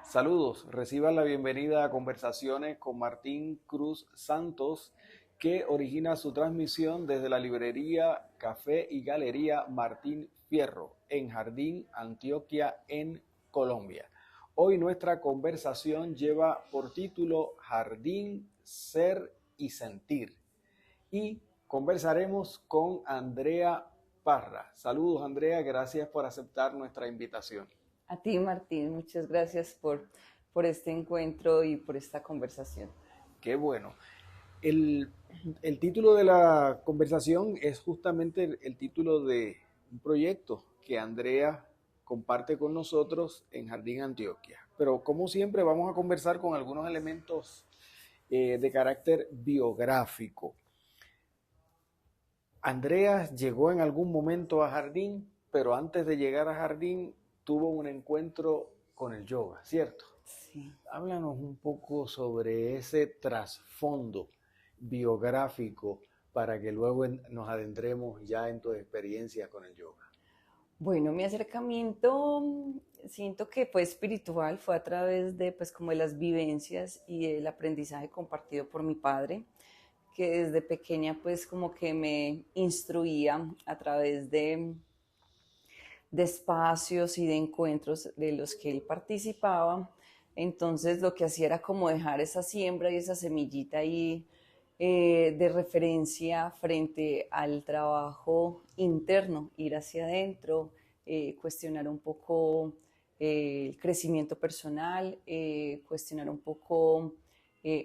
Saludos, reciban la bienvenida a Conversaciones con Martín Cruz Santos, que origina su transmisión desde la librería Café y Galería Martín Fierro, en Jardín, Antioquia, en Colombia. Hoy nuestra conversación lleva por título Jardín, Ser y Sentir. Y conversaremos con Andrea Parra. Saludos, Andrea, gracias por aceptar nuestra invitación. A ti, Martín, muchas gracias por este encuentro y por esta conversación. Qué bueno. El, el título de la conversación es justamente el título de un proyecto que Andrea comparte con nosotros en Jardín Antioquia. Pero como siempre vamos a conversar con algunos elementos de carácter biográfico. Andrea llegó en algún momento a Jardín, pero antes de llegar a Jardín tuvo un encuentro con el yoga, ¿cierto? Sí. Háblanos un poco sobre ese trasfondo biográfico para que luego nos adentremos ya en tu experiencia con el yoga. Bueno, mi acercamiento siento que fue espiritual, fue a través de pues como de las vivencias y el aprendizaje compartido por mi padre, que desde pequeña pues como que me instruía a través de espacios y de encuentros de los que él participaba. Entonces lo que hacía era como dejar esa siembra y esa semillita ahí de referencia frente al trabajo interno, ir hacia adentro, cuestionar un poco el crecimiento personal, cuestionar un poco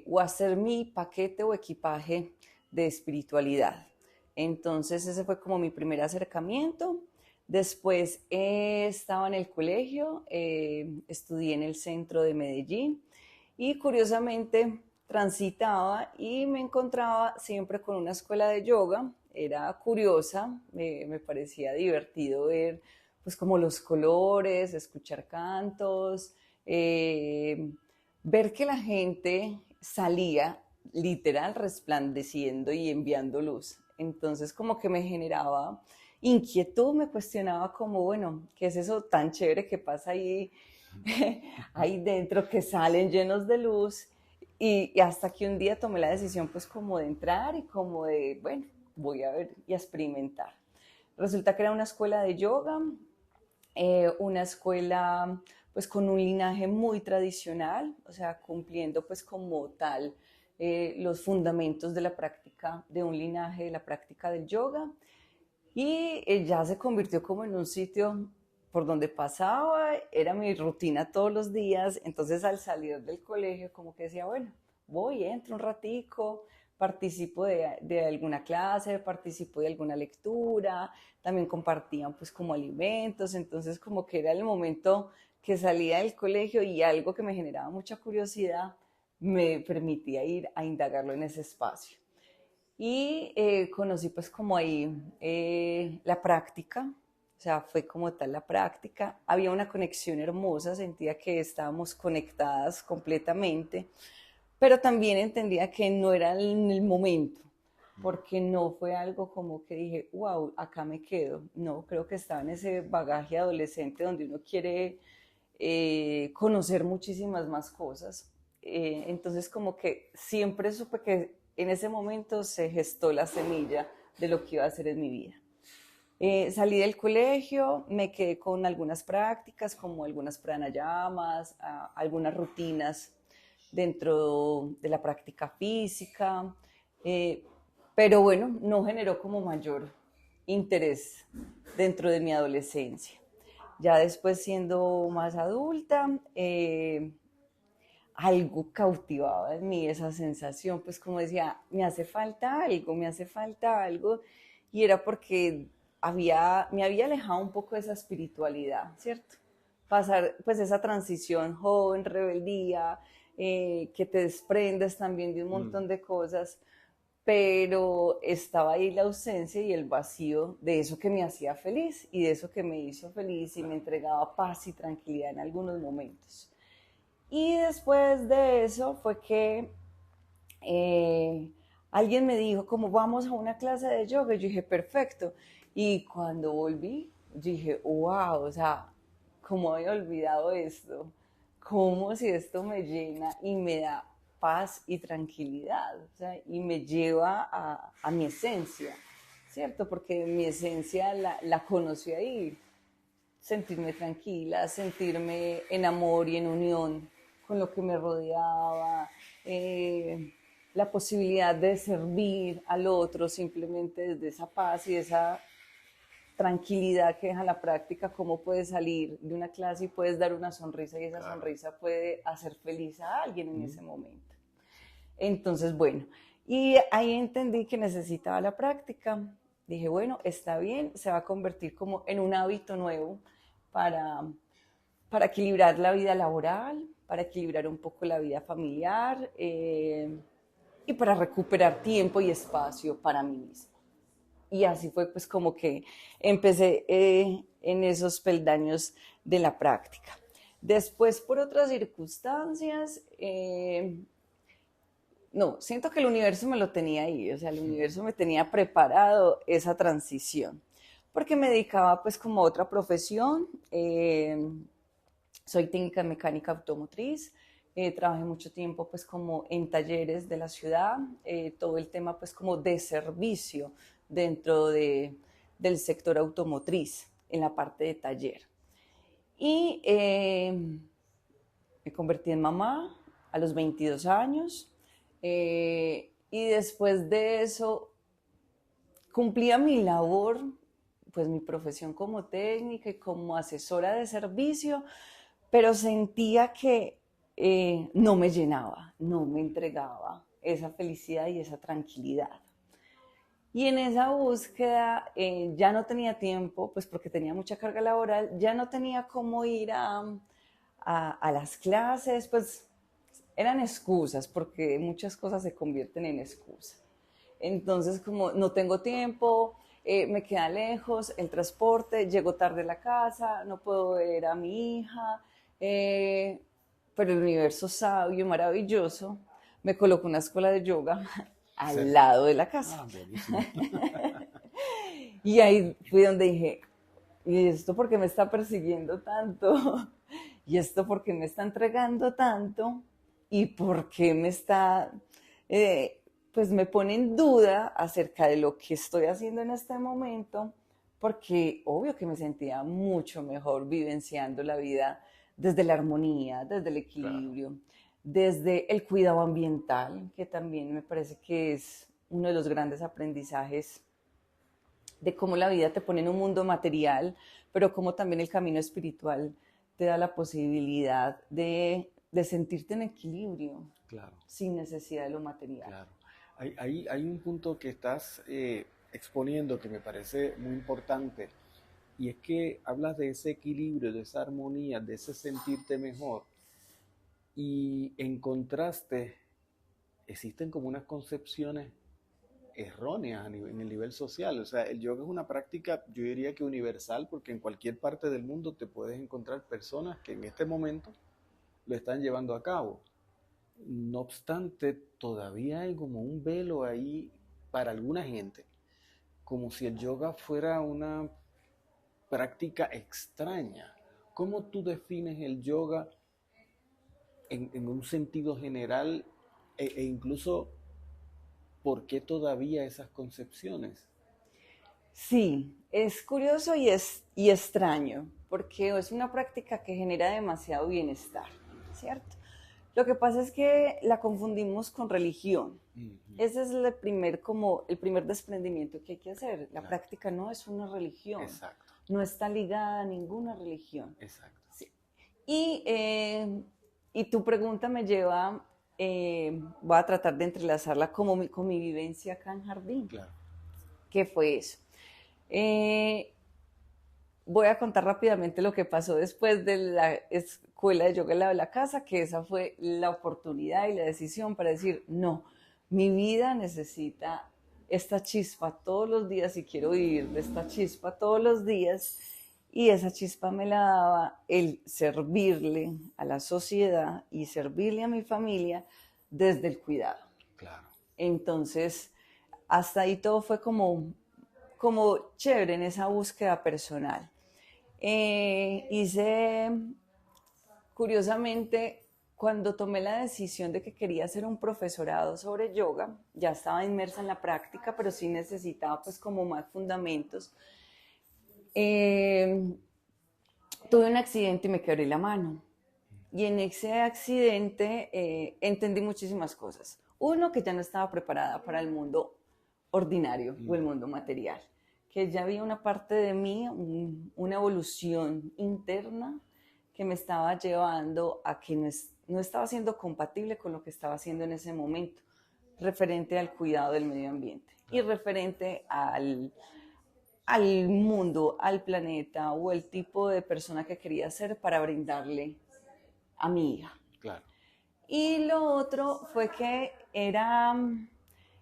o hacer mi paquete o equipaje de espiritualidad. Entonces ese fue como mi primer acercamiento. Después estaba en el colegio, estudié en el centro de Medellín y curiosamente transitaba y me encontraba siempre con una escuela de yoga. Era curiosa, me parecía divertido ver pues como los colores, escuchar cantos, ver que la gente salía literal resplandeciendo y enviando luz. Entonces como que me generaba inquietud, me cuestionaba como, bueno, ¿qué es eso tan chévere que pasa ahí, ahí dentro, que salen llenos de luz? Y hasta que un día tomé la decisión pues como de entrar y como de, bueno, voy a ver y a experimentar. Resulta que era una escuela de yoga, una escuela pues con un linaje muy tradicional, o sea, cumpliendo pues como tal los fundamentos de la práctica, de un linaje de la práctica del yoga. Y ya se convirtió como en un sitio por donde pasaba, era mi rutina todos los días, entonces al salir del colegio como que decía, bueno, voy, entro un ratico, participo de alguna clase, participo de alguna lectura, también compartían pues como alimentos, entonces como que era el momento que salía del colegio y algo que me generaba mucha curiosidad me permitía ir a indagarlo en ese espacio. Y conocí pues como ahí la práctica, o sea, fue como tal la práctica. Había una conexión hermosa, sentía que estábamos conectadas completamente, pero también entendía que no era en el momento, porque no fue algo como que dije, wow, acá me quedo. No, creo que estaba en ese bagaje adolescente donde uno quiere conocer muchísimas más cosas. Entonces como que siempre supe que en ese momento se gestó la semilla de lo que iba a hacer en mi vida. Salí del colegio, me quedé con algunas prácticas, como algunas pranayamas, algunas rutinas dentro de la práctica física, eh, pero bueno, no generó como mayor interés dentro de mi adolescencia. Ya después siendo más adulta, algo cautivaba en mí esa sensación, pues como decía, me hace falta algo, me hace falta algo, y era porque me había alejado un poco de esa espiritualidad, ¿cierto? Pasar pues esa transición joven, rebeldía, que te desprendes también de un Mm. montón de cosas, pero estaba ahí la ausencia y el vacío de eso que me hacía feliz y de eso que me hizo feliz y me entregaba paz y tranquilidad en algunos momentos. Y después de eso fue que eh, alguien me dijo, como vamos a una clase de yoga, y yo dije, perfecto. Y cuando volví, dije, wow, o sea, ¿cómo había olvidado esto? como si esto me llena y me da paz y tranquilidad, o sea, y me lleva a mi esencia, ¿cierto? Porque mi esencia la conocí ahí, sentirme tranquila, sentirme en amor y en unión con lo que me rodeaba, la posibilidad de servir al otro simplemente desde esa paz y esa tranquilidad que deja la práctica, cómo puedes salir de una clase y puedes dar una sonrisa y esa Claro. sonrisa puede hacer feliz a alguien en Mm. ese momento. Entonces, bueno, y ahí entendí que necesitaba la práctica. Dije, bueno, está bien, se va a convertir como en un hábito nuevo para, para equilibrar la vida laboral, para equilibrar un poco la vida familiar y para recuperar tiempo y espacio para mí misma. Y así fue pues como que empecé en esos peldaños de la práctica. Después, por otras circunstancias, no, siento que el universo me lo tenía ahí, o sea, el universo me tenía preparado esa transición, porque me dedicaba pues como a otra profesión, soy técnica mecánica automotriz, trabajé mucho tiempo pues como en talleres de la ciudad, todo el tema pues como de servicio dentro del sector automotriz, en la parte de taller. Y me convertí en mamá a los 22 años y después de eso cumplía mi labor, pues mi profesión como técnica y como asesora de servicio, pero sentía que no me llenaba, no me entregaba esa felicidad y esa tranquilidad. Y en esa búsqueda ya no tenía tiempo, pues porque tenía mucha carga laboral, ya no tenía cómo ir a las clases, pues eran excusas, porque muchas cosas se convierten en excusas. Entonces, como no tengo tiempo, me queda lejos el transporte, llego tarde a la casa, no puedo ver a mi hija, pero el universo sabio, maravilloso, me colocó una escuela de yoga al Cerca. lado de la casa. Ah, buenísimo. Y ahí fui donde dije, ¿y esto por qué me está persiguiendo tanto? ¿Y esto por qué me está entregando tanto? ¿Y por qué me está, pues me pone en duda acerca de lo que estoy haciendo en este momento? Porque obvio que me sentía mucho mejor vivenciando la vida desde la armonía, desde el Claro. equilibrio, desde el cuidado ambiental, que también me parece que es uno de los grandes aprendizajes de cómo la vida te pone en un mundo material, pero cómo también el camino espiritual te da la posibilidad de sentirte en equilibrio, Claro, sin necesidad de lo material. claro. Hay un punto que estás exponiendo que me parece muy importante y es que hablas de ese equilibrio, de esa armonía, de ese sentirte mejor y en contraste existen como unas concepciones erróneas en el nivel social. O sea, el yoga es una práctica, yo diría que universal, porque en cualquier parte del mundo te puedes encontrar personas que en este momento lo están llevando a cabo. No obstante, todavía hay como un velo ahí para alguna gente, como si el yoga fuera una práctica extraña. ¿Cómo tú defines el yoga en un sentido general e incluso por qué todavía esas concepciones? Sí, es curioso y extraño, porque es una práctica que genera demasiado bienestar, ¿cierto? Lo que pasa es que la confundimos con religión. Ujú. Ese es el primer, como el primer desprendimiento que hay que hacer. La Claro, práctica no es una religión, exacto, no está ligada a ninguna religión. exacto, Sí. Y, y tu pregunta me lleva, voy a tratar de entrelazarla como con mi vivencia acá en Jardín. claro. ¿Qué fue eso? Eh, Voy a contar rápidamente lo que pasó después de la escuela de yoga al lado de la casa, que esa fue la oportunidad y la decisión para decir, no, mi vida necesita esta chispa todos los días y quiero vivir de esta chispa todos los días. Y esa chispa me la daba el servirle a la sociedad y servirle a mi familia desde el cuidado. Claro. Entonces, hasta ahí todo fue como chévere en esa búsqueda personal. Hice curiosamente, cuando tomé la decisión de que quería hacer un profesorado sobre yoga, ya estaba inmersa en la práctica, pero sí necesitaba pues como más fundamentos. Eh, Tuve un accidente y me quebré la mano. Y en ese accidente entendí muchísimas cosas. Uno, que ya no estaba preparada para el mundo ordinario o el mundo material, que ya había una parte de mí, una evolución interna que me estaba llevando a que no estaba siendo compatible con lo que estaba haciendo en ese momento, referente al cuidado del medio ambiente y referente al mundo, al planeta o el tipo de persona que quería ser para brindarle a mi hija. Claro. Y lo otro fue que era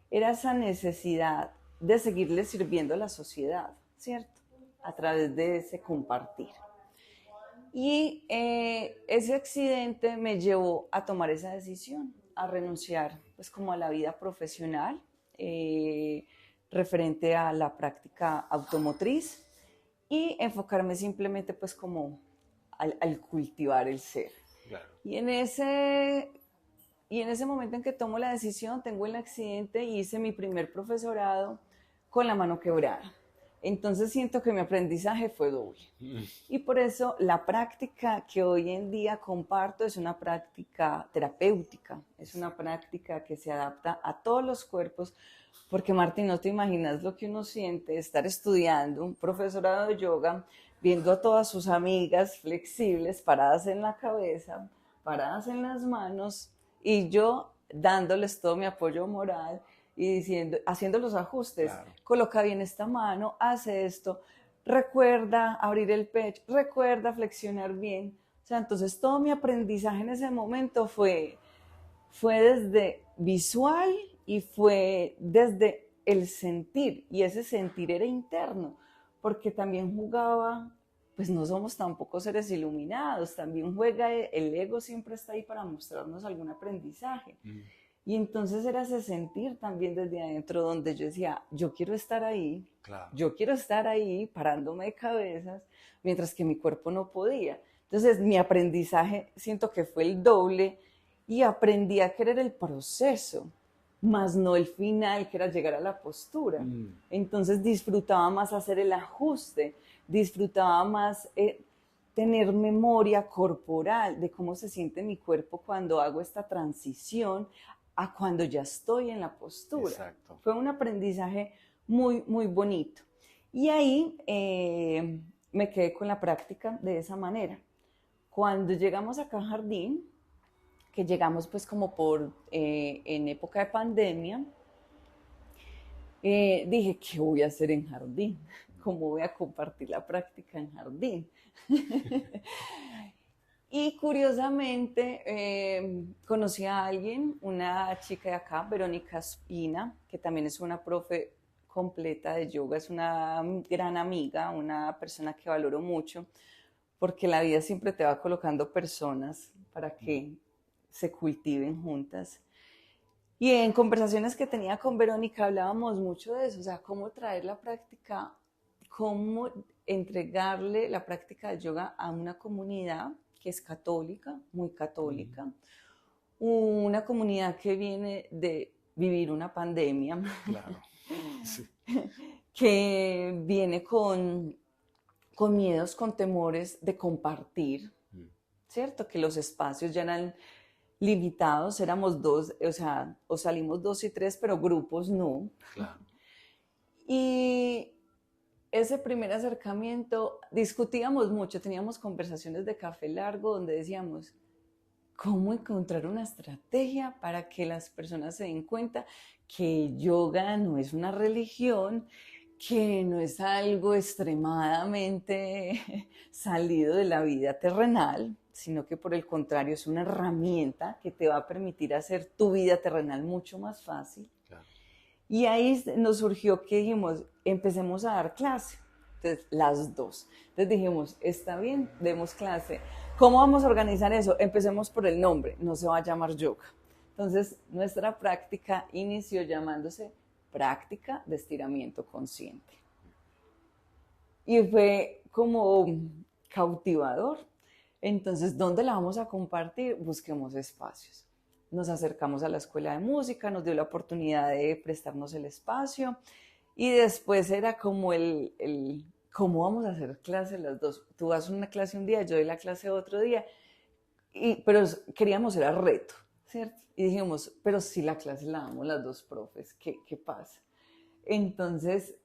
esa necesidad de seguirle sirviendo a la sociedad, ¿cierto? A través de ese compartir. Y ese accidente me llevó a tomar esa decisión, a renunciar pues como a la vida profesional, referente a la práctica automotriz y enfocarme simplemente pues como al cultivar el ser. Claro. Y en ese momento en que tomo la decisión, tengo el accidente y hice mi primer profesorado con la mano quebrada. Entonces siento que mi aprendizaje fue doble. Y por eso la práctica que hoy en día comparto es una práctica terapéutica, es una práctica que se adapta a todos los cuerpos, porque Martín, no te imaginas lo que uno siente estar estudiando un profesorado de yoga, viendo a todas sus amigas flexibles paradas en la cabeza, paradas en las manos, y yo dándoles todo mi apoyo moral y diciendo, haciendo los ajustes, Claro. Coloca bien esta mano, hace esto, recuerda abrir el pecho, recuerda flexionar bien. O sea, entonces todo mi aprendizaje en ese momento fue desde visual y fue desde el sentir, y ese sentir era interno, porque también jugaba, pues no somos tampoco seres iluminados, también juega el ego, siempre está ahí para mostrarnos algún aprendizaje. Y entonces era ese sentir también desde adentro donde yo decía, yo quiero estar ahí, Claro. yo quiero estar ahí parándome de cabezas, mientras que mi cuerpo no podía. Entonces mi aprendizaje siento que fue el doble y aprendí a querer el proceso, más no el final, que era llegar a la postura. Entonces disfrutaba más hacer el ajuste, disfrutaba más tener memoria corporal de cómo se siente mi cuerpo cuando hago esta transición a cuando ya estoy en la postura. Exacto. Fue un aprendizaje muy, muy bonito. Y ahí me quedé con la práctica de esa manera. Cuando llegamos acá a Jardín, que llegamos pues como en época de pandemia, dije, ¿qué voy a hacer en Jardín? ¿Cómo voy a compartir la práctica en Jardín? Y curiosamente conocí a alguien, una chica de acá, Verónica Espina, que también es una profe completa de yoga, es una gran amiga, una persona que valoro mucho, porque la vida siempre te va colocando personas para que se cultiven juntas. Y en conversaciones que tenía con Verónica hablábamos mucho de eso, o sea, cómo traer la práctica, cómo entregarle la práctica de yoga a una comunidad que es católica, muy católica, una comunidad que viene de vivir una pandemia, Claro. Sí. que viene con miedos, con temores de compartir, ¿cierto? Que los espacios ya eran limitados, éramos dos, o sea, o salimos 2 y 3, pero grupos no. Claro. Y ese primer acercamiento, discutíamos mucho, teníamos conversaciones de café largo donde decíamos, ¿cómo encontrar una estrategia para que las personas se den cuenta que yoga no es una religión, que no es algo extremadamente salido de la vida terrenal, sino que por el contrario es una herramienta que te va a permitir hacer tu vida terrenal mucho más fácil? Claro. Y ahí nos surgió que dijimos, empecemos a dar clase. Entonces, las dos. Entonces dijimos, está bien, demos clase. ¿Cómo vamos a organizar eso? Empecemos por el nombre, no se va a llamar yoga. Entonces, nuestra práctica inició llamándose práctica de estiramiento consciente. Y fue como cautivador, Entonces, ¿dónde la vamos a compartir? Busquemos espacios. Nos acercamos a la escuela de música, nos dio la oportunidad de prestarnos el espacio y después era como ¿cómo vamos a hacer clase las dos? Tú das una clase un día, yo doy la clase otro día, pero queríamos era reto, ¿cierto? Y dijimos, pero si la clase la damos las dos profes, ¿qué pasa? Entonces,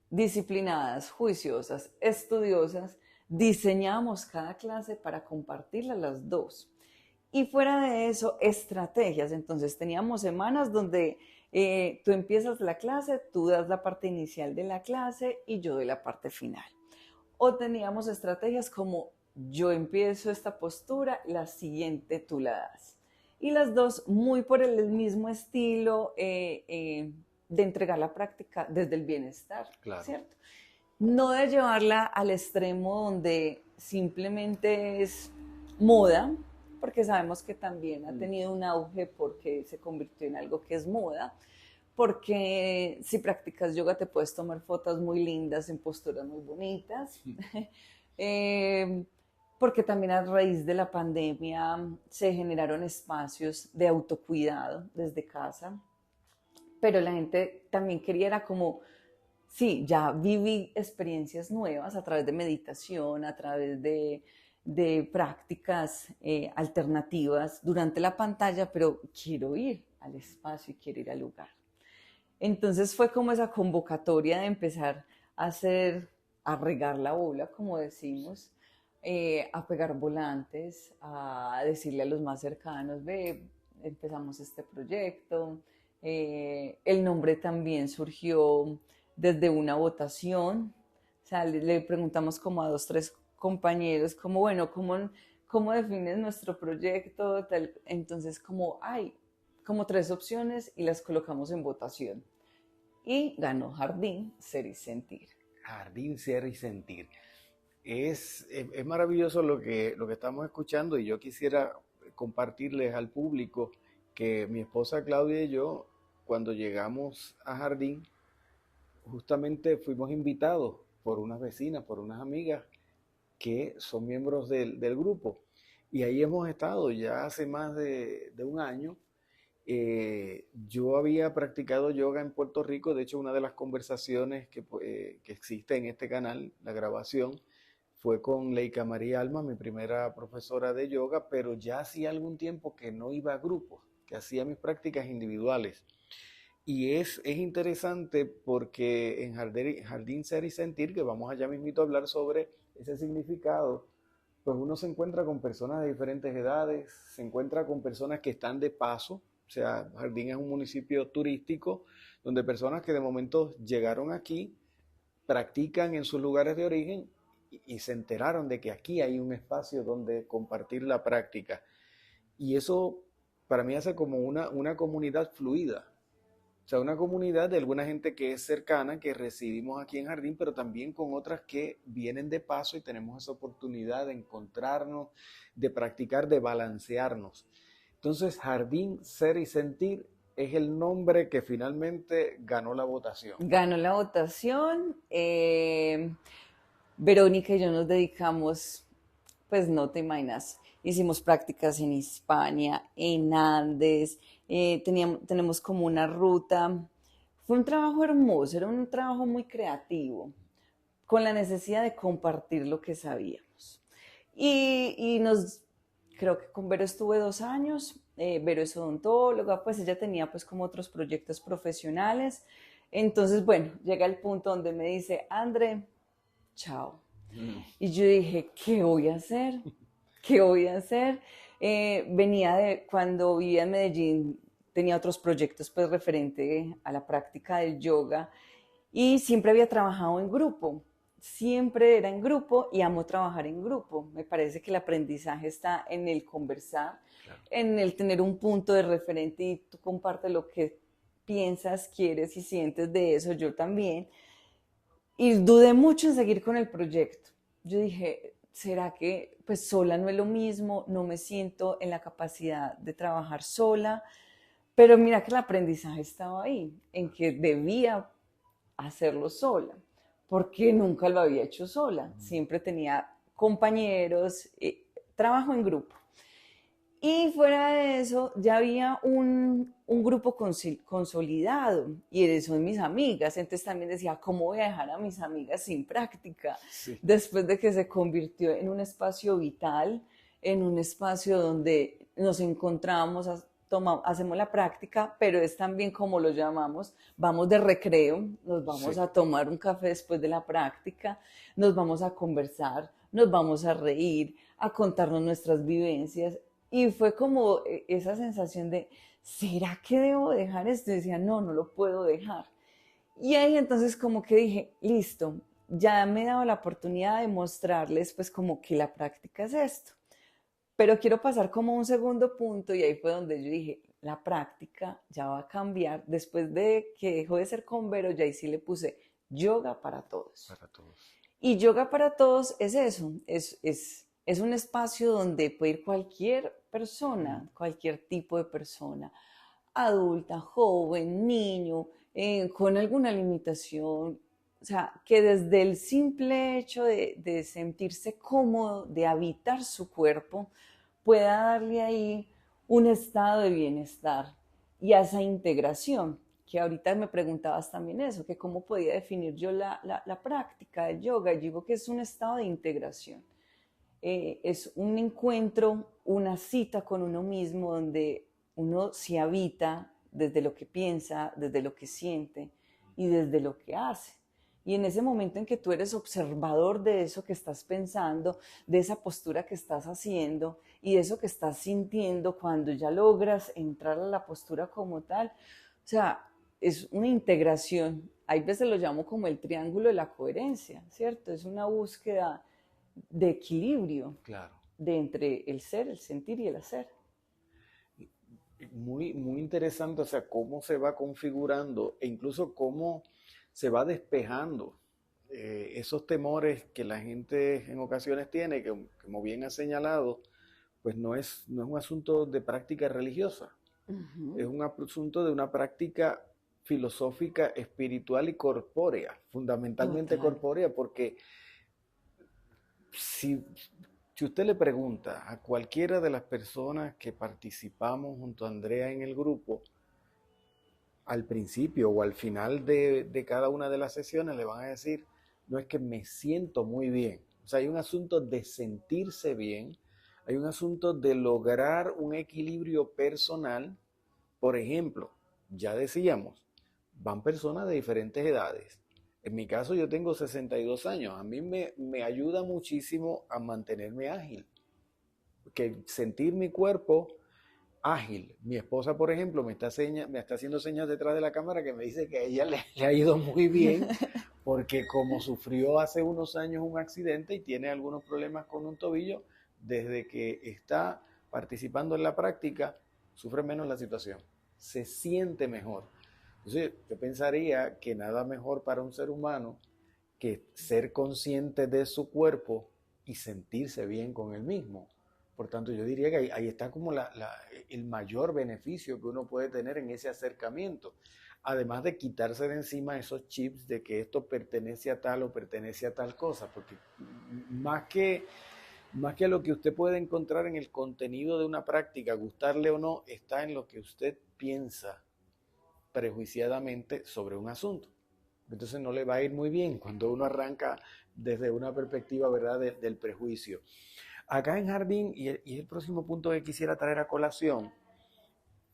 disciplinadas, juiciosas, estudiosas, diseñamos cada clase para compartirla las dos. Y fuera de eso, estrategias. Entonces teníamos semanas donde tú empiezas la clase, tú das la parte inicial de la clase y yo doy la parte final. O teníamos estrategias como yo empiezo esta postura, la siguiente tú la das. Y las dos muy por el mismo estilo de entregar la práctica desde el bienestar, Claro. ¿cierto? No de llevarla al extremo donde simplemente es moda, porque sabemos que también ha tenido un auge porque se convirtió en algo que es moda, porque si practicas yoga te puedes tomar fotos muy lindas en posturas muy bonitas, porque también a raíz de la pandemia se generaron espacios de autocuidado desde casa, pero la gente también quería era como, sí, ya viví experiencias nuevas a través de meditación, a través de prácticas alternativas durante la pantalla, pero quiero ir al espacio y quiero ir al lugar. Entonces fue como esa convocatoria de empezar a hacer, a regar la bola, como decimos, a pegar volantes, a decirle a los más cercanos, ve, empezamos este proyecto. El nombre también surgió desde una votación, o sea, le preguntamos como a 2, 3 compañeros, como bueno, ¿cómo defines nuestro proyecto? Tal. Entonces como hay como 3 opciones y las colocamos en votación. Y ganó Jardín, Ser y Sentir. Jardín, Ser y Sentir. Es maravilloso lo que estamos escuchando y yo quisiera compartirles al público que mi esposa Claudia y yo, cuando llegamos a Jardín, justamente fuimos invitados por unas vecinas, por unas amigas que son miembros del grupo. Y ahí hemos estado ya hace más de un año. Yo había practicado yoga en Puerto Rico, de hecho una de las conversaciones que existe en este canal, la grabación, fue con Leica María Alma, mi primera profesora de yoga, pero ya hacía algún tiempo que no iba a grupos, que hacía mis prácticas individuales. Y es interesante porque en Jardín Ser y Sentir, que vamos allá mismito a hablar sobre ese significado, pues uno se encuentra con personas de diferentes edades, se encuentra con personas que están de paso, o sea, Jardín es un municipio turístico donde personas que de momento llegaron aquí, practican en sus lugares de origen y se enteraron de que aquí hay un espacio donde compartir la práctica. Y eso para mí hace como una comunidad fluida. O sea, una comunidad de alguna gente que es cercana, que residimos aquí en Jardín, pero también con otras que vienen de paso y tenemos esa oportunidad de encontrarnos, de practicar, de balancearnos. Entonces, Jardín, Ser y Sentir es el nombre que finalmente ganó la votación. Ganó la votación. Verónica y yo nos dedicamos, pues no te imaginas, hicimos prácticas en Hispania, en Andes, tenemos como una ruta. Fue un trabajo hermoso, era un trabajo muy creativo, con la necesidad de compartir lo que sabíamos. Creo que con Vero estuve 2 años, Vero es odontóloga, pues ella tenía pues como otros proyectos profesionales. Entonces, bueno, llega el punto donde me dice, André, chao. Y yo dije, ¿qué voy a hacer? ¿Qué voy a hacer? Venía de cuando vivía en Medellín, tenía otros proyectos pues referente a la práctica del yoga y siempre había trabajado en grupo, siempre era en grupo y amo trabajar en grupo. Me parece que el aprendizaje está en el conversar, claro, en el tener un punto de referente y tú compartes lo que piensas, quieres y sientes de eso, yo también. Y dudé mucho en seguir con el proyecto. Yo dije, ¿será que pues sola no es lo mismo? No me siento en la capacidad de trabajar sola. Pero mira que el aprendizaje estaba ahí, en que debía hacerlo sola, porque nunca lo había hecho sola. Siempre tenía compañeros, trabajo en grupo. Y fuera de eso, ya había un grupo consolidado y son mis amigas. Entonces también decía, ¿cómo voy a dejar a mis amigas sin práctica? Sí. Después de que se convirtió en un espacio vital, en un espacio donde nos encontramos, hacemos la práctica, pero es también como lo llamamos, vamos de recreo, nos vamos Sí. a tomar un café después de la práctica, nos vamos a conversar, nos vamos a reír, a contarnos nuestras vivencias. Y fue como esa sensación de, ¿será que debo dejar esto? Y decía, no, no lo puedo dejar. Y ahí entonces como que dije, listo, ya me he dado la oportunidad de mostrarles pues como que la práctica es esto. Pero quiero pasar como un segundo punto y ahí fue donde yo dije, la práctica ya va a cambiar. Después de que dejó de ser con Vero, ya ahí sí le puse yoga para todos. Para todos. Y yoga para todos es eso, es un espacio donde puede ir cualquier persona, cualquier tipo de persona, adulta, joven, niño, con alguna limitación. O sea, que desde el simple hecho de sentirse cómodo, de habitar su cuerpo, pueda darle ahí un estado de bienestar y a esa integración, que ahorita me preguntabas también eso, que cómo podía definir yo la práctica del yoga. Yo digo que es un estado de integración. Es un encuentro, una cita con uno mismo donde uno se habita desde lo que piensa, desde lo que siente y desde lo que hace. Y en ese momento en que tú eres observador de eso que estás pensando, de esa postura que estás haciendo y de eso que estás sintiendo cuando ya logras entrar a la postura como tal, o sea, es una integración. Hay veces lo llamo como el triángulo de la coherencia, ¿cierto? Es una búsqueda de equilibrio, Claro. de entre el ser, el sentir y el hacer. Muy, muy interesante, o sea, cómo se va configurando e incluso cómo se va despejando esos temores que la gente en ocasiones tiene, que como bien ha señalado, pues no es un asunto de práctica religiosa, es un asunto de una práctica filosófica, espiritual y corpórea, fundamentalmente Total. corpórea, porque si, si usted le pregunta a cualquiera de las personas que participamos junto a Andrea en el grupo, al principio o al final de cada una de las sesiones le van a decir, no es que me siento muy bien. O sea, hay un asunto de sentirse bien, hay un asunto de lograr un equilibrio personal. Por ejemplo, ya decíamos, van personas de diferentes edades. En mi caso yo tengo 62 años. A mí me ayuda muchísimo a mantenerme ágil. Que sentir mi cuerpo ágil. Mi esposa, por ejemplo, me está haciendo señas detrás de la cámara que me dice que a ella le ha ido muy bien porque como sufrió hace unos años un accidente y tiene algunos problemas con un tobillo, desde que está participando en la práctica, sufre menos la situación, se siente mejor. Entonces, yo pensaría que nada mejor para un ser humano que ser consciente de su cuerpo y sentirse bien con él mismo. Por tanto, yo diría que ahí está como el mayor beneficio que uno puede tener en ese acercamiento. Además de quitarse de encima esos chips de que esto pertenece a tal o pertenece a tal cosa, porque más que, más que lo que usted puede encontrar en el contenido de una práctica, gustarle o no, está en lo que usted piensa prejuiciadamente sobre un asunto. Entonces no le va a ir muy bien cuando uno arranca desde una perspectiva, ¿verdad?, del prejuicio. Acá en Jardín, y el próximo punto que quisiera traer a colación,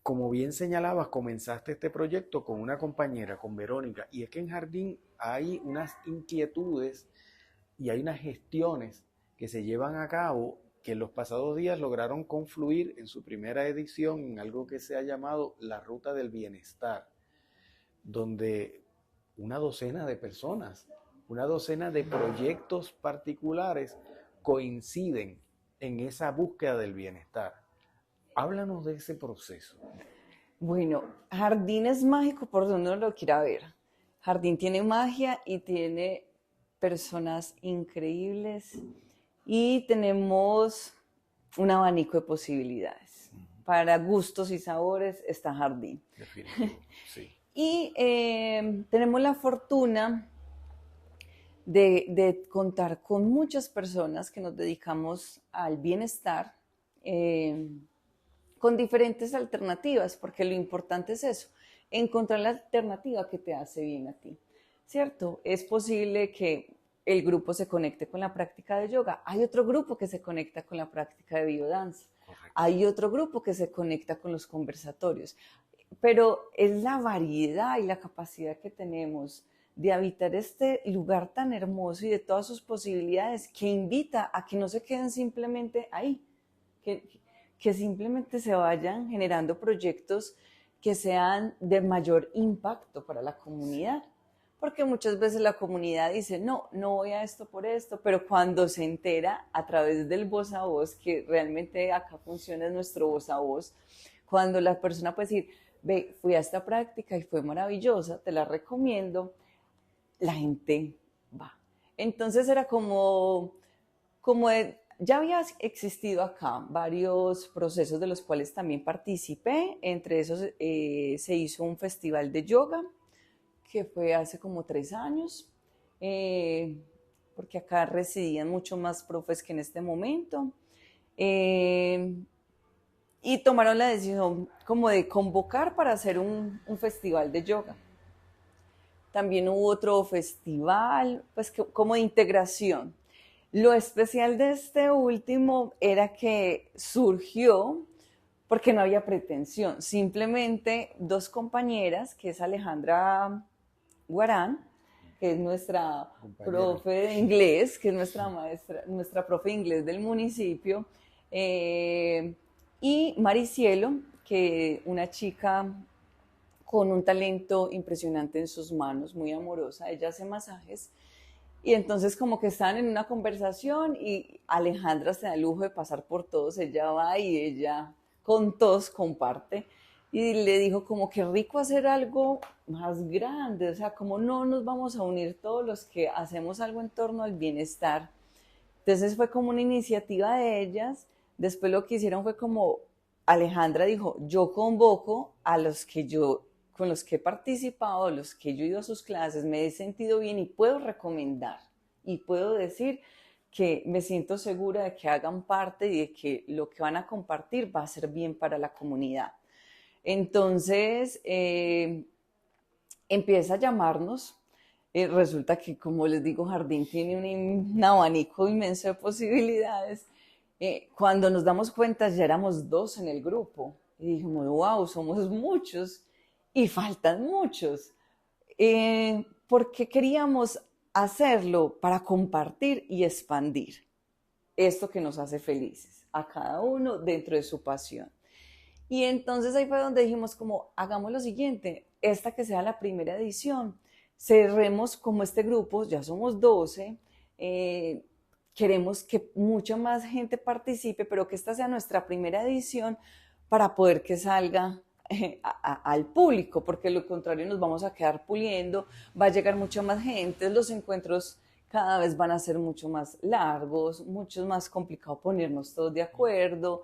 como bien señalabas, comenzaste este proyecto con una compañera, con Verónica, y es que en Jardín hay unas inquietudes y hay unas gestiones que se llevan a cabo que en los pasados días lograron confluir en su primera edición en algo que se ha llamado la Ruta del Bienestar, donde una docena de personas, una docena de proyectos particulares coinciden en esa búsqueda del bienestar. Háblanos de ese proceso. Bueno, Jardín es mágico por donde uno lo quiera ver. Jardín tiene magia y tiene personas increíbles y tenemos un abanico de posibilidades. Para gustos y sabores está Jardín. Definitivo, sí. Y tenemos la fortuna de contar con muchas personas que nos dedicamos al bienestar, con diferentes alternativas, porque lo importante es eso, encontrar la alternativa que te hace bien a ti, ¿cierto? Es posible que el grupo se conecte con la práctica de yoga, hay otro grupo que se conecta con la práctica de biodanza, hay otro grupo que se conecta con los conversatorios, pero es la variedad y la capacidad que tenemos de habitar este lugar tan hermoso y de todas sus posibilidades que invita a que no se queden simplemente ahí, que simplemente se vayan generando proyectos que sean de mayor impacto para la comunidad. Porque muchas veces la comunidad dice, no, no voy a esto por esto, pero cuando se entera a través del voz a voz, que realmente acá funciona nuestro voz a voz, cuando la persona puede decir, ve, fui a esta práctica y fue maravillosa, te la recomiendo, la gente va. Entonces era ya había existido acá varios procesos de los cuales también participé, entre esos se hizo un festival de yoga, que fue hace como 3 años, porque acá residían mucho más profes que en este momento, y tomaron la decisión como de convocar para hacer un festival de yoga. También hubo otro festival, pues como de integración. Lo especial de este último era que surgió porque no había pretensión, simplemente 2 compañeras, que es Alejandra Guarán, que es nuestra profe de inglés, que es nuestra maestra, nuestra profe de inglés del municipio, y Maricielo, que una chica con un talento impresionante en sus manos, muy amorosa, ella hace masajes, y entonces como que estaban en una conversación y Alejandra se da el lujo de pasar por todos, ella va y ella con todos comparte, y le dijo como que rico hacer algo más grande, o sea, como no nos vamos a unir todos los que hacemos algo en torno al bienestar. Entonces fue como una iniciativa de ellas, después lo que hicieron fue como Alejandra dijo, yo convoco a los que con los que he participado, los que yo he ido a sus clases, me he sentido bien y puedo recomendar y puedo decir que me siento segura de que hagan parte y de que lo que van a compartir va a ser bien para la comunidad. Entonces, empieza a llamarnos. Resulta que, como les digo, Jardín tiene un abanico inmenso de posibilidades. Cuando nos damos cuenta, ya éramos 2 en el grupo. Y dijimos, wow, somos muchos y faltan muchos. Porque queríamos hacerlo para compartir y expandir esto que nos hace felices, a cada uno dentro de su pasión. Y entonces ahí fue donde dijimos como, hagamos lo siguiente, esta que sea la primera edición, cerremos como este grupo, ya somos 12, queremos que mucha más gente participe, pero que esta sea nuestra primera edición para poder que salga al público, porque lo contrario nos vamos a quedar puliendo, va a llegar mucha más gente, los encuentros cada vez van a ser mucho más largos, mucho más complicado ponernos todos de acuerdo.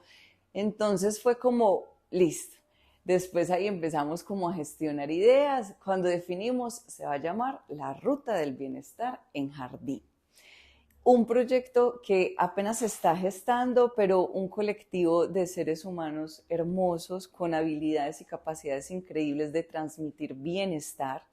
Entonces fue como, listo. Después ahí empezamos como a gestionar ideas. Cuando definimos, se va a llamar La Ruta del Bienestar en Jardín. Un proyecto que apenas se está gestando, pero un colectivo de seres humanos hermosos, con habilidades y capacidades increíbles de transmitir bienestar,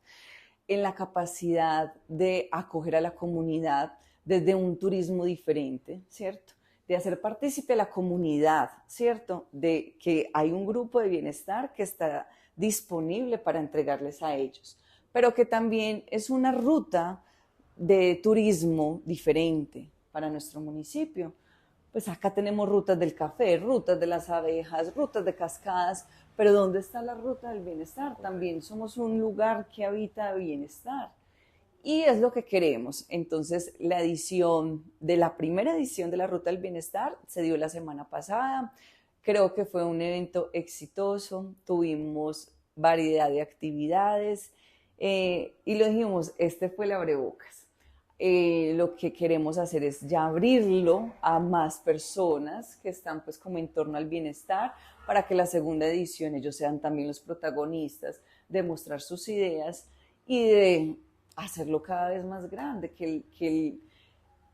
en la capacidad de acoger a la comunidad desde un turismo diferente, ¿cierto? De hacer partícipe a la comunidad, ¿cierto? De que hay un grupo de bienestar que está disponible para entregarles a ellos, pero que también es una ruta de turismo diferente para nuestro municipio. Pues acá tenemos rutas del café, rutas de las abejas, rutas de cascadas, pero ¿dónde está la ruta del bienestar? También somos un lugar que habita bienestar. Y es lo que queremos. Entonces, la primera edición de la Ruta del Bienestar se dio la semana pasada. Creo que fue un evento exitoso. Tuvimos variedad de actividades y lo dijimos, este fue el abrebocas. Lo que queremos hacer es ya abrirlo a más personas que están pues como en torno al bienestar para que la segunda edición ellos sean también los protagonistas de mostrar sus ideas y de hacerlo cada vez más grande, que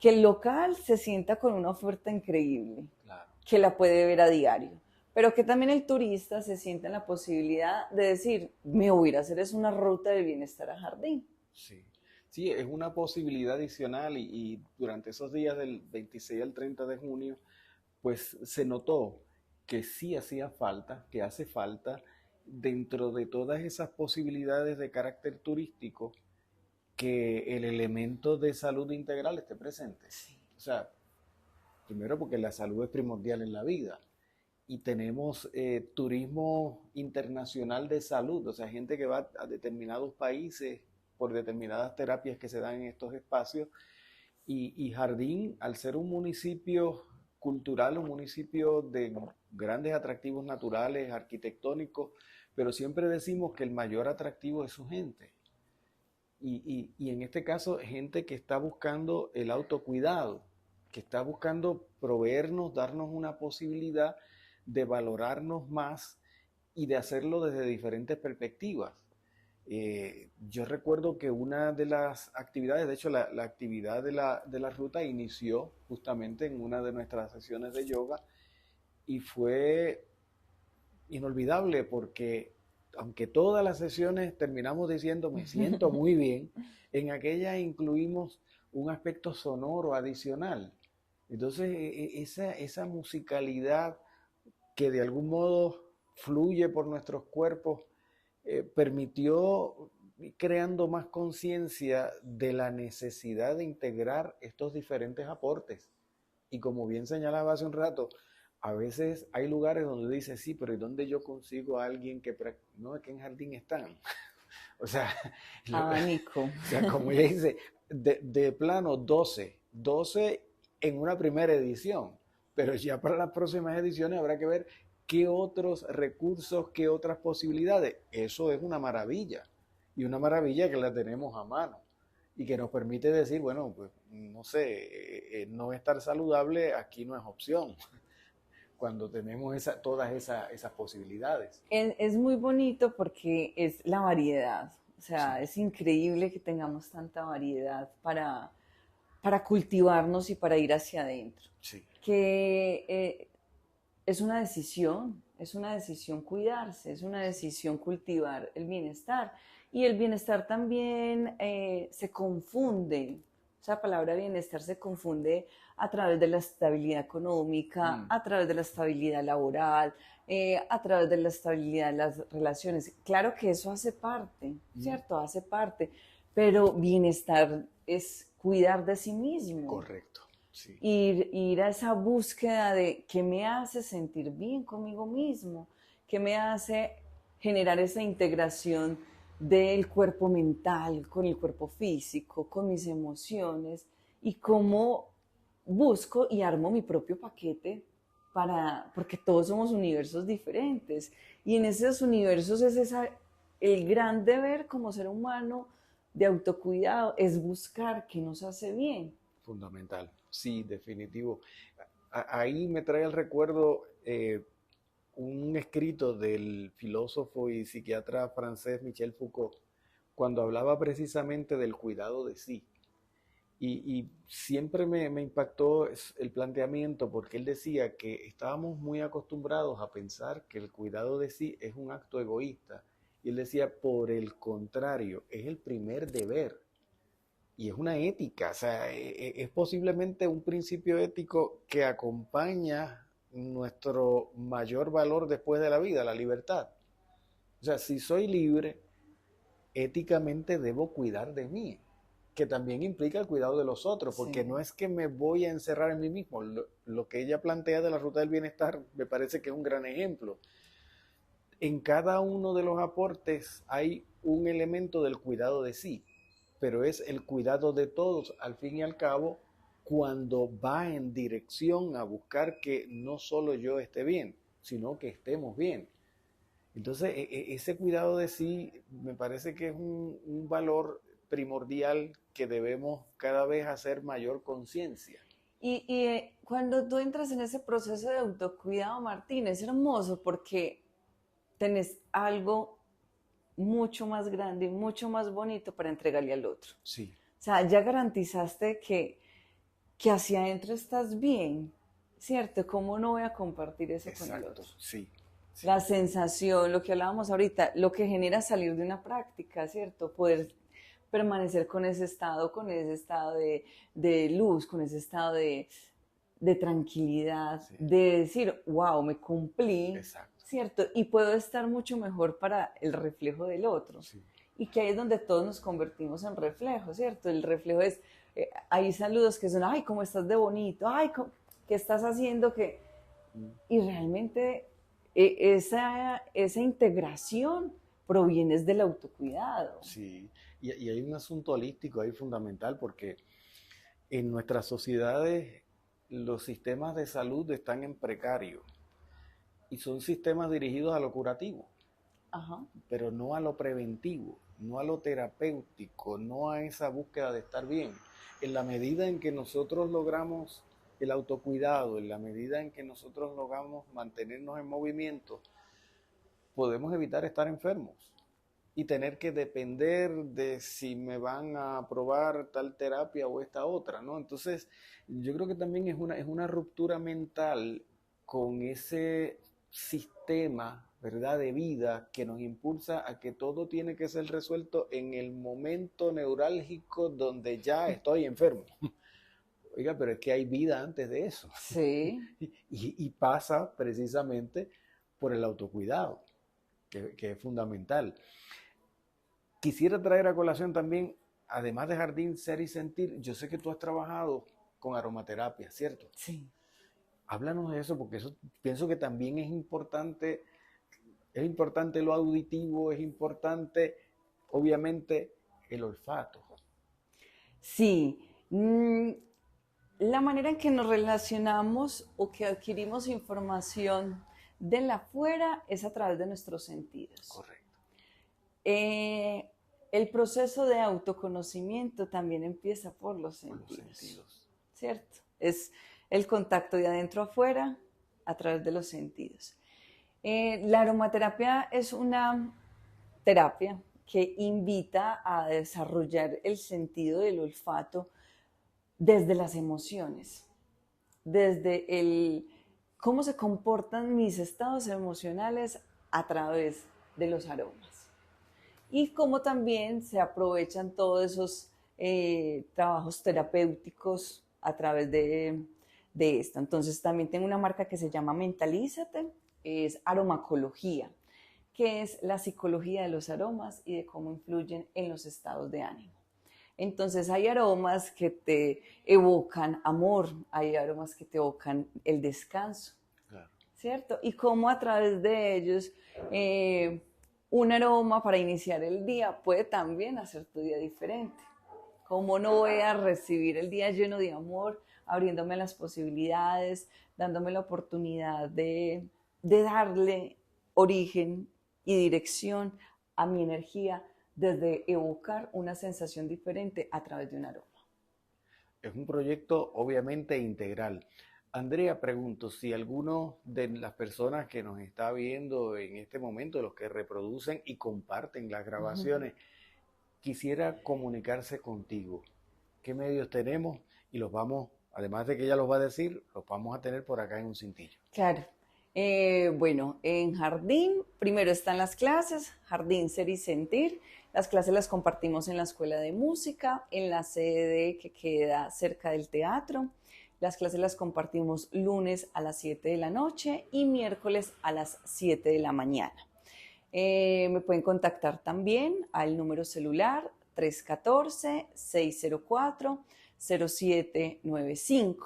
el local se sienta con una oferta increíble, Claro. que la puede ver a diario, pero que también el turista se sienta en la posibilidad de decir, me voy a ir a hacer es una ruta de bienestar a Jardín. Sí. Sí, es una posibilidad adicional y durante esos días del 26 al 30 de junio, pues se notó que sí hacía falta, que hace falta, dentro de todas esas posibilidades de carácter turístico, que el elemento de salud integral esté presente. Sí. O sea, primero porque la salud es primordial en la vida y tenemos turismo internacional de salud, o sea, gente que va a determinados países por determinadas terapias que se dan en estos espacios y Jardín, al ser un municipio cultural, un municipio de grandes atractivos naturales, arquitectónicos, pero siempre decimos que el mayor atractivo es su gente. Y en este caso, gente que está buscando el autocuidado, que está buscando proveernos, darnos una posibilidad de valorarnos más y de hacerlo desde diferentes perspectivas. Yo recuerdo que una de las actividades, de hecho la actividad de la ruta inició justamente en una de nuestras sesiones de yoga y fue inolvidable porque aunque todas las sesiones terminamos diciendo me siento muy bien, en aquella incluimos un aspecto sonoro adicional. Entonces esa musicalidad que de algún modo fluye por nuestros cuerpos permitió ir creando más conciencia de la necesidad de integrar estos diferentes aportes. Y como bien señalaba hace un rato, a veces hay lugares donde dice, sí, pero ¿y dónde yo consigo a alguien que... No, es que en Jardín están. O sea, Abanico. o sea, como ella dice, de plano 12 en una primera edición, pero ya para las próximas ediciones habrá que ver qué otros recursos, qué otras posibilidades. Eso es una maravilla, y una maravilla que la tenemos a mano y que nos permite decir, bueno, pues no sé, no estar saludable aquí no es opción cuando tenemos esas posibilidades. Es muy bonito porque es la variedad, o sea, Sí, es increíble que tengamos tanta variedad para cultivarnos y para ir hacia adentro. sí. Que es una decisión cuidarse, es una decisión cultivar el bienestar. Y el bienestar también se confunde, esa palabra bienestar se confunde a través de la estabilidad económica, Mm, a través de la estabilidad laboral, a través de la estabilidad de las relaciones. Claro que eso hace parte, mm, ¿cierto? Hace parte, pero bienestar es cuidar de sí mismo, correcto, sí. ir a esa búsqueda de qué me hace sentir bien conmigo mismo, qué me hace generar esa integración del cuerpo mental con el cuerpo físico, con mis emociones y cómo busco y armo mi propio paquete porque todos somos universos diferentes y en esos universos es el gran deber como ser humano de autocuidado es buscar qué nos hace bien. Fundamental, sí, definitivo. Ahí me trae el recuerdo un escrito del filósofo y psiquiatra francés Michel Foucault, cuando hablaba precisamente del cuidado de sí. Y siempre me impactó el planteamiento porque él decía que estábamos muy acostumbrados a pensar que el cuidado de sí es un acto egoísta. Y él decía, por el contrario, es el primer deber y es una ética, o sea, es posiblemente un principio ético que acompaña nuestro mayor valor después de la vida, la libertad. O sea, si soy libre, éticamente debo cuidar de mí, que también implica el cuidado de los otros, porque Sí. no es que me voy a encerrar en mí mismo. Lo que ella plantea de la ruta del bienestar me parece que es un gran ejemplo. En cada uno de los aportes hay un elemento del cuidado de sí, pero es el cuidado de todos, al fin y al cabo, cuando va en dirección a buscar que no solo yo esté bien, sino que estemos bien. Entonces, ese cuidado de sí me parece que es un valor primordial que debemos cada vez hacer mayor conciencia. Cuando tú entras en ese proceso de autocuidado, Martín, es hermoso porque tenés algo mucho más grande y mucho más bonito para entregarle al otro. Sí, O sea, ya garantizaste que hacia adentro estás bien, ¿cierto? ¿Cómo no voy a compartir eso con el exacto, otro? sí, sí, La sensación, lo que hablábamos ahorita, lo que genera salir de una práctica, ¿cierto? Poder permanecer con ese estado de luz, con ese estado de tranquilidad, sí, de decir, wow, me cumplí, exacto, ¿cierto? Y puedo estar mucho mejor para el reflejo del otro. sí. Y que ahí es donde todos nos convertimos en reflejo, ¿cierto? El reflejo es, hay saludos que son, ay, ¿cómo estás de bonito? Ay, ¿qué estás haciendo? Mm. Y realmente esa integración proviene del autocuidado. Sí, y hay un asunto holístico ahí fundamental porque en nuestras sociedades los sistemas de salud están en precario y son sistemas dirigidos a lo curativo, Ajá. pero no a lo preventivo, no a lo terapéutico, no a esa búsqueda de estar bien. En la medida en que nosotros logramos el autocuidado, en la medida en que nosotros logramos mantenernos en movimiento, podemos evitar estar enfermos y tener que depender de si me van a aprobar tal terapia o esta otra, ¿no? Entonces, yo creo que también es una ruptura mental con ese sistema, ¿verdad?, de vida que nos impulsa a que todo tiene que ser resuelto en el momento neurálgico donde ya estoy enfermo. Oiga, pero es que hay vida antes de eso. Sí. Y pasa precisamente por el autocuidado, que es fundamental. Quisiera traer a colación también, además de Jardín Ser y Sentir, yo sé que tú has trabajado con aromaterapia, ¿cierto? Sí. Háblanos de eso, porque eso pienso que también es importante lo auditivo, es importante, obviamente, el olfato. Sí. La manera en que nos relacionamos o que adquirimos información de la afuera es a través de nuestros sentidos. Correcto. Eh, el proceso de autoconocimiento también empieza por los Por los sentidos, sentidos. ¿cierto? Es el contacto de adentro a afuera a través de los sentidos. La aromaterapia es una terapia que invita a desarrollar el sentido del olfato desde las emociones, desde el cómo se comportan mis estados emocionales a través de los aromas y cómo también se aprovechan todos esos trabajos terapéuticos a través de esto. Entonces también tengo una marca que se llama Mentalízate, es aromacología, que es la psicología de los aromas y de cómo influyen en los estados de ánimo. Entonces hay aromas que te evocan amor, hay aromas que te evocan el descanso, Claro. ¿cierto? Y cómo a través de ellos un aroma para iniciar el día puede también hacer tu día diferente. ¿Cómo no voy a recibir el día lleno de amor, abriéndome las posibilidades, dándome la oportunidad de darle origen y dirección a mi energía desde evocar una sensación diferente a través de un aroma? Es un proyecto obviamente integral. Andrea, pregunto si alguno de las personas que nos está viendo en este momento, los que reproducen y comparten las grabaciones, quisiera comunicarse contigo. ¿Qué medios tenemos? Y los vamos, además de que ella los va a decir, los vamos a tener por acá en un cintillo. Claro. Bueno, en Jardín, primero están las clases, Jardín Ser y Sentir. Las clases las compartimos en la Escuela de Música, en la sede que queda cerca del teatro. Las clases las compartimos lunes a las 7 de la noche y miércoles a las 7 de la mañana. Me pueden contactar también al número celular 314-604-0795.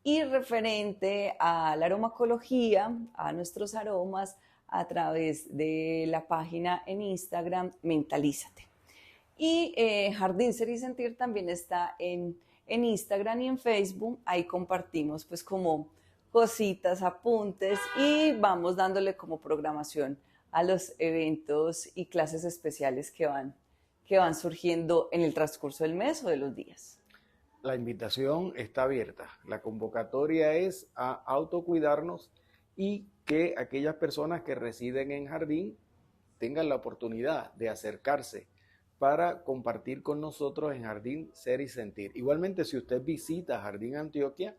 Y referente a la aromacología, a nuestros aromas, a través de la página en Instagram Mentalízate. Y Jardín Ser y Sentir también está en Instagram y en Facebook. Ahí compartimos pues como cositas, apuntes y vamos dándole como programación a los eventos y clases especiales que van surgiendo en el transcurso del mes o de los días. La invitación está abierta. La convocatoria es a autocuidarnos y que aquellas personas que residen en Jardín tengan la oportunidad de acercarse para compartir con nosotros en Jardín Ser y Sentir. Igualmente, si usted visita Jardín Antioquia,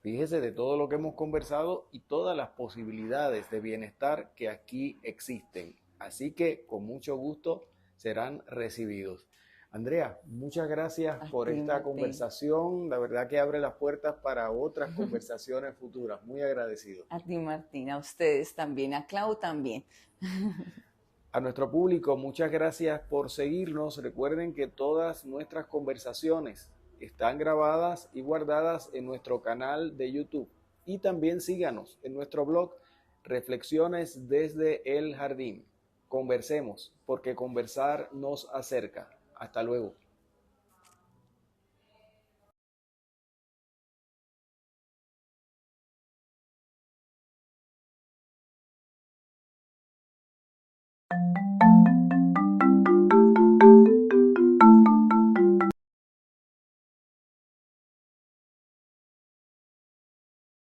fíjese de todo lo que hemos conversado y todas las posibilidades de bienestar que aquí existen. Así que con mucho gusto serán recibidos. Andrea, muchas gracias por esta conversación. La verdad que abre las puertas para otras conversaciones futuras. Muy agradecido. A ti, Martín, a ustedes también, a Clau también. A nuestro público, muchas gracias por seguirnos. Recuerden que todas nuestras conversaciones están grabadas y guardadas en nuestro canal de YouTube. Y también síganos en nuestro blog Reflexiones desde el Jardín. Conversemos, porque conversar nos acerca. Hasta luego.